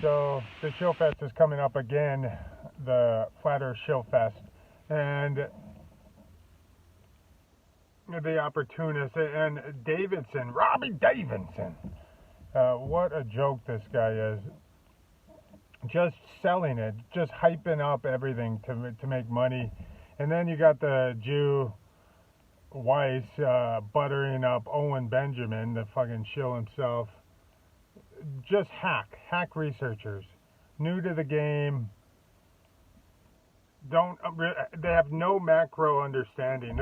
So the Shill Fest is coming up again, the Flat Earth Shill Fest, and the opportunist and Davidson, Robbie Davidson. What a joke this guy is. Just selling it, just hyping up everything to make money. And then you got the Jew Weiss buttering up Owen Benjamin, the fucking shill himself. Just hack researchers, new to the game. They have no macro understanding.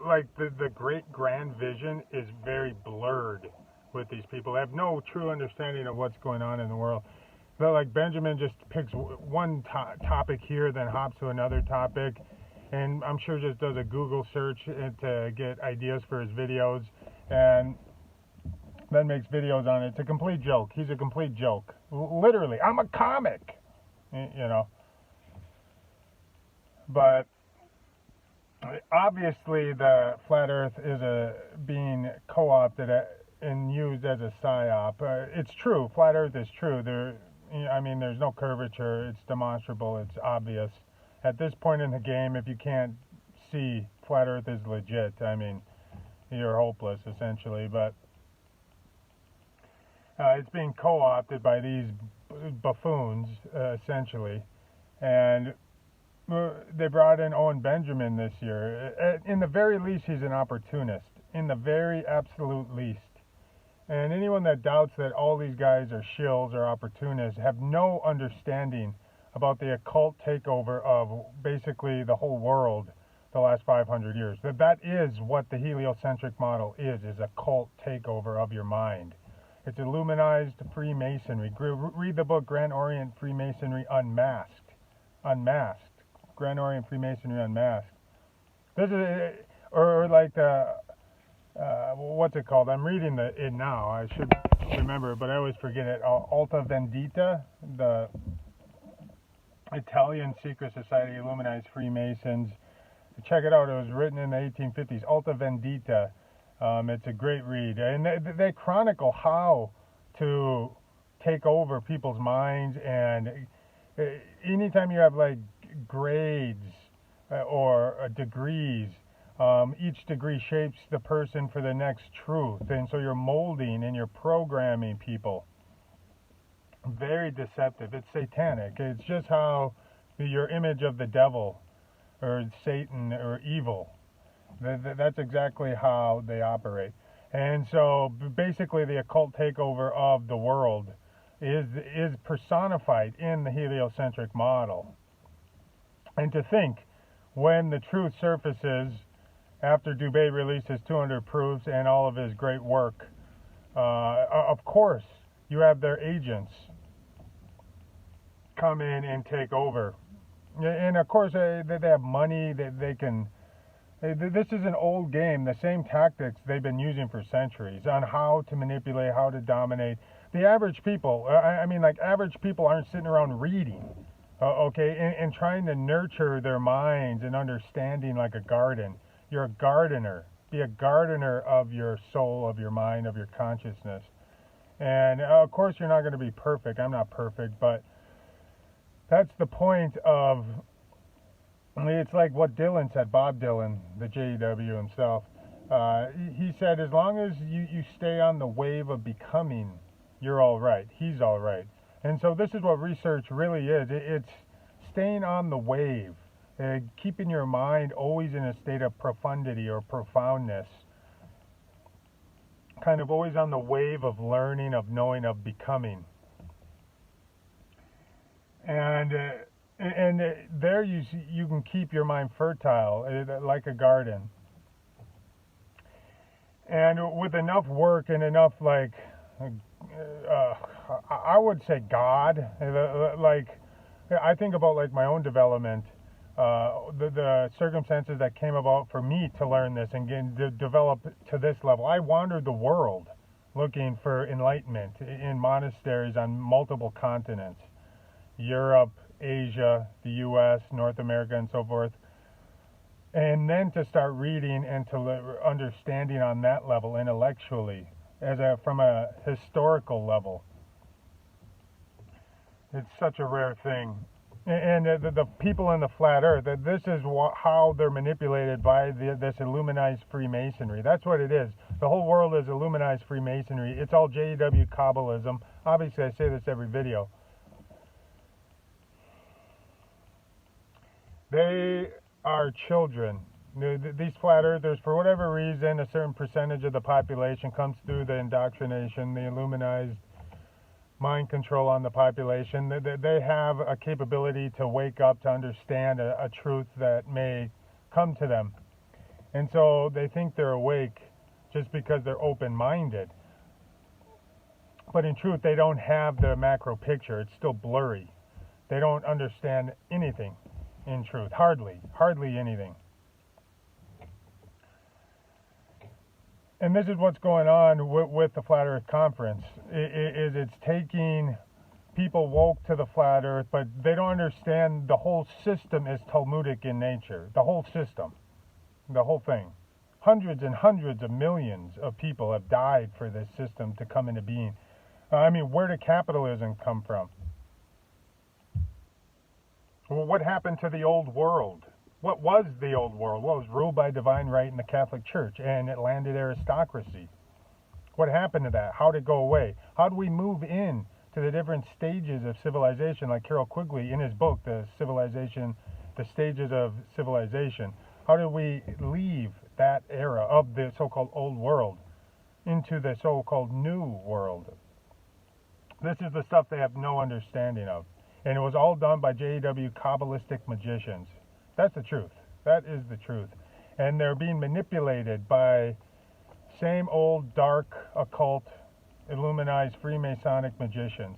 Like the great grand vision is very blurred with these people. They have no true understanding of what's going on in the world. But like Benjamin just picks one topic here, then hops to another topic, and I'm sure just does a Google search to get ideas for his videos, and then makes videos on it. It's a complete joke. He's a complete joke. Literally, I'm a comic, you know. But obviously, the flat Earth is being co-opted and used as a psyop. It's true. Flat Earth is true. There's no curvature. It's demonstrable. It's obvious. At this point in the game, if you can't see flat Earth is legit, you're hopeless, essentially. But it's being co-opted by these buffoons, essentially. And they brought in Owen Benjamin this year. In the very least, he's an opportunist. In the very absolute least. And anyone that doubts that all these guys are shills or opportunists have no understanding about the occult takeover of basically the whole world the last 500 years. That is what the heliocentric model is a cult takeover of your mind. It's Illuminized Freemasonry. Read the book Grand Orient Freemasonry Unmasked. Grand Orient Freemasonry Unmasked. This is, or like the, what's it called? I'm reading it now. I should remember, but I always forget it. Alta Vendita, the Italian secret society, Illuminized Freemasons. Check it out. It was written in the 1850s. Alta Vendita. It's a great read, and they chronicle how to take over people's minds. And anytime you have like grades or degrees, each degree shapes the person for the next truth, and so you're molding and you're programming people. Very deceptive. It's satanic. It's just how your image of the devil or Satan or evil. That's exactly how they operate. And so basically the occult takeover of the world is personified in the heliocentric model. And to think, when the truth surfaces after Dubé released his 200 proofs and all of his great work, of course you have their agents come in and take over. And of course they have money that they can. This is an old game, the same tactics they've been using for centuries on how to manipulate, how to dominate. The average people, average people aren't sitting around reading, okay, and trying to nurture their minds and understanding like a garden. You're a gardener. Be a gardener of your soul, of your mind, of your consciousness. And of course you're not going to be perfect. I'm not perfect, but that's the point of. It's like what Dylan said, Bob Dylan, the JEW himself. He said, as long as you stay on the wave of becoming, you're all right. He's all right. And so this is what research really is. It's staying on the wave, keeping your mind always in a state of profundity or profoundness, kind of always on the wave of learning, of knowing, of becoming. And there you can keep your mind fertile, like a garden. And with enough work and enough, I would say God. Like, I think about like my own development, the circumstances that came about for me to learn this and to develop to this level. I wandered the world looking for enlightenment in monasteries on multiple continents. Europe, Asia, the U.S., North America, and so forth. And then to start reading and to understanding on that level intellectually, from a historical level. It's such a rare thing. And the people in the flat earth, this is how they're manipulated by this Illuminized Freemasonry. That's what it is. The whole world is Illuminized Freemasonry. It's all JW Kabbalism. Obviously, I say this every video. They are children. These flat earthers, for whatever reason, a certain percentage of the population comes through the indoctrination, the Illuminized mind control on the population. They have a capability to wake up to understand a truth that may come to them. And so they think they're awake just because they're open-minded. But in truth, they don't have the macro picture. It's still blurry. They don't understand anything in truth. Hardly anything. And this is what's going on with the Flat Earth Conference. It's taking people woke to the Flat Earth, but they don't understand the whole system is Talmudic in nature. The whole system. The whole thing. Hundreds and hundreds of millions of people have died for this system to come into being. I mean, where did capitalism come from? Well, what happened to the old world? What was the old world? Well, it was ruled by divine right in the Catholic Church and it landed aristocracy. What happened to that? How did it go away? How do we move in to the different stages of civilization, like Carroll Quigley in his book, The Stages of Civilization? How do we leave that era of the so-called old world into the so-called new world? This is the stuff they have no understanding of. And it was all done by JW Kabbalistic magicians. That's the truth. That is the truth. And they're being manipulated by same old dark, occult, Illuminized Freemasonic magicians,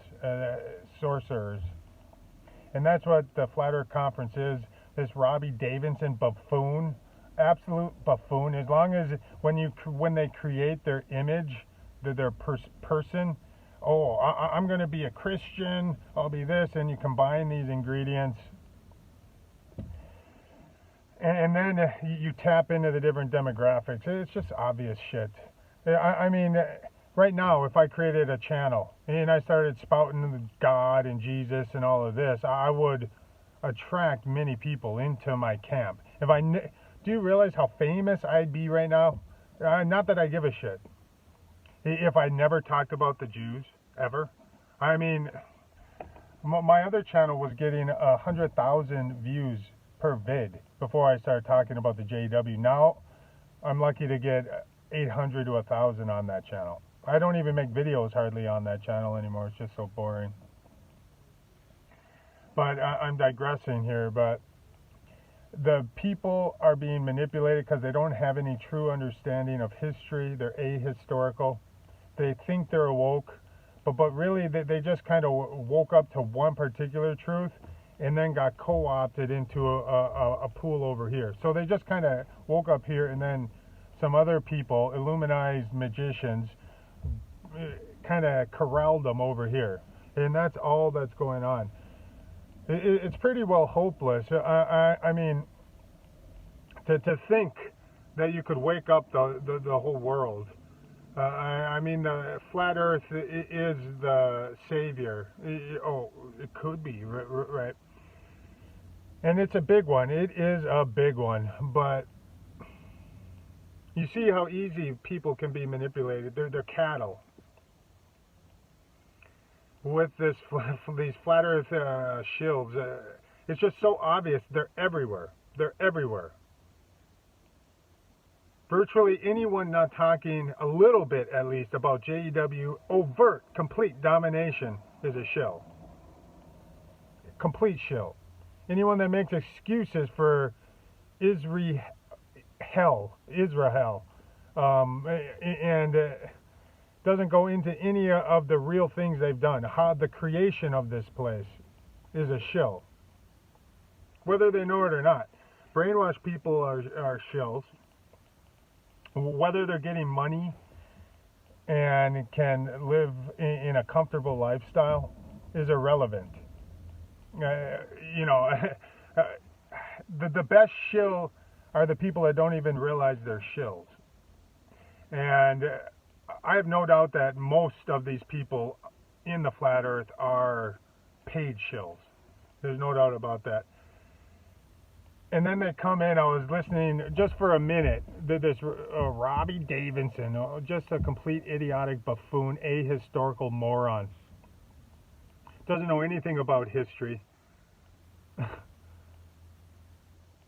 sorcerers. And that's what the Flat Earth Conference is. This Robbie Davidson buffoon, absolute buffoon. As long as when they create their image, their person, oh, I'm going to be a Christian, I'll be this, and you combine these ingredients. And then you tap into the different demographics. It's just obvious shit. I mean, right now, if I created a channel and I started spouting God and Jesus and all of this, I would attract many people into my camp. Do you realize how famous I'd be right now? Not that I give a shit. If I never talked about the Jews, ever. I mean, my other channel was getting 100,000 views per vid before I started talking about the JW. Now, I'm lucky to get 800 to 1,000 on that channel. I don't even make videos hardly on that channel anymore. It's just so boring. But I'm digressing here, but the people are being manipulated because they don't have any true understanding of history. They're ahistorical. They think they're awoke, but really they just kind of woke up to one particular truth and then got co-opted into a pool over here. So they just kind of woke up here, and then some other people, Illuminized magicians, kind of corralled them over here. And that's all that's going on. It's pretty well hopeless. I mean, to think that you could wake up the whole world. I mean, the flat Earth is the savior. It could be, right? And it's a big one. It is a big one. But you see how easy people can be manipulated. They're cattle. With these flat Earth shills, it's just so obvious. They're everywhere. They're everywhere. Virtually anyone not talking a little bit, at least, about JEW overt, complete domination is a shill. Complete shill. Anyone that makes excuses for Israel, and doesn't go into any of the real things they've done. How the creation of this place is a shill. Whether they know it or not. Brainwashed people are shills. Whether they're getting money and can live in a comfortable lifestyle is irrelevant. The best shill are the people that don't even realize they're shills. And I have no doubt that most of these people in the flat Earth are paid shills. There's no doubt about that. And then they come in, I was listening just for a minute, this Robbie Davidson, just a complete idiotic buffoon, ahistorical moron. Doesn't know anything about history.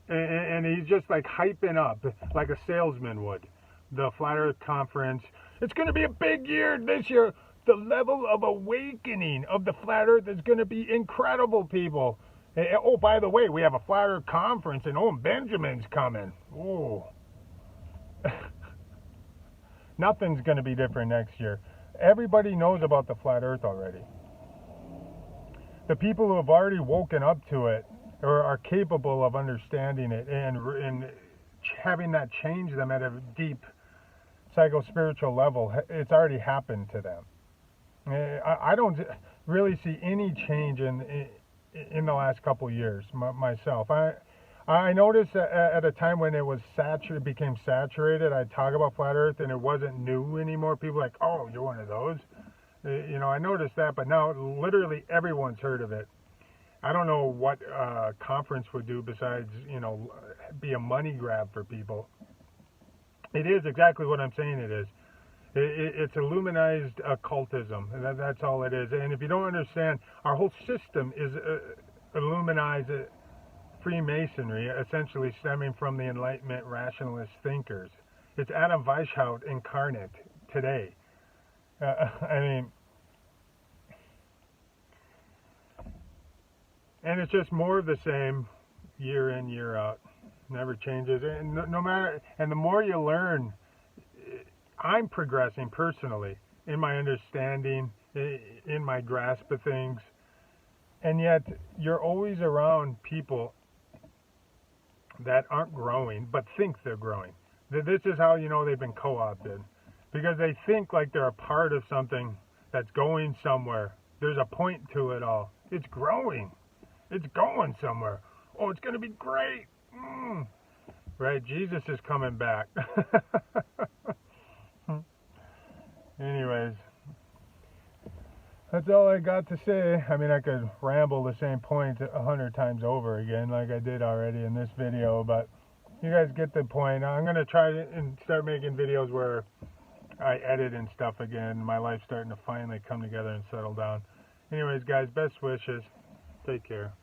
and he's just like hyping up, like a salesman would, the Flat Earth Conference. It's going to be a big year this year. The level of awakening of the Flat Earth is going to be incredible, people. Oh, by the way, we have a Flat Earth Conference, and Benjamin's coming. Oh. Nothing's going to be different next year. Everybody knows about the Flat Earth already. The people who have already woken up to it or are capable of understanding it and having that change them at a deep psycho-spiritual level, it's already happened to them. I don't really see any change in the last couple of years myself. I noticed at a time when it was became saturated, I'd talk about Flat Earth and it wasn't new anymore. People were like, oh, you're one of those. I noticed that, but now literally everyone's heard of it. I don't know what a conference would do besides, be a money grab for people. It is exactly what I'm saying it is. It's illuminized occultism. That's all it is. And if you don't understand, our whole system is illuminized Freemasonry, essentially stemming from the Enlightenment rationalist thinkers. It's Adam Weishaupt incarnate today. And it's just more of the same, year in, year out. Never changes. And no matter, and the more you learn, I'm progressing personally in my understanding, in my grasp of things, and yet you're always around people that aren't growing but think they're growing. This is how you know they've been co-opted, because they think like they're a part of something that's going somewhere. There's a point to it all. It's growing. It's going somewhere. Oh, it's going to be great. Right? Jesus is coming back. Anyways, that's all I got to say. I mean, I could ramble the same point 100 times over again like I did already in this video, but you guys get the point. I'm going to try and start making videos where I edit and stuff again. My life's starting to finally come together and settle down. Anyways, guys, best wishes. Take care.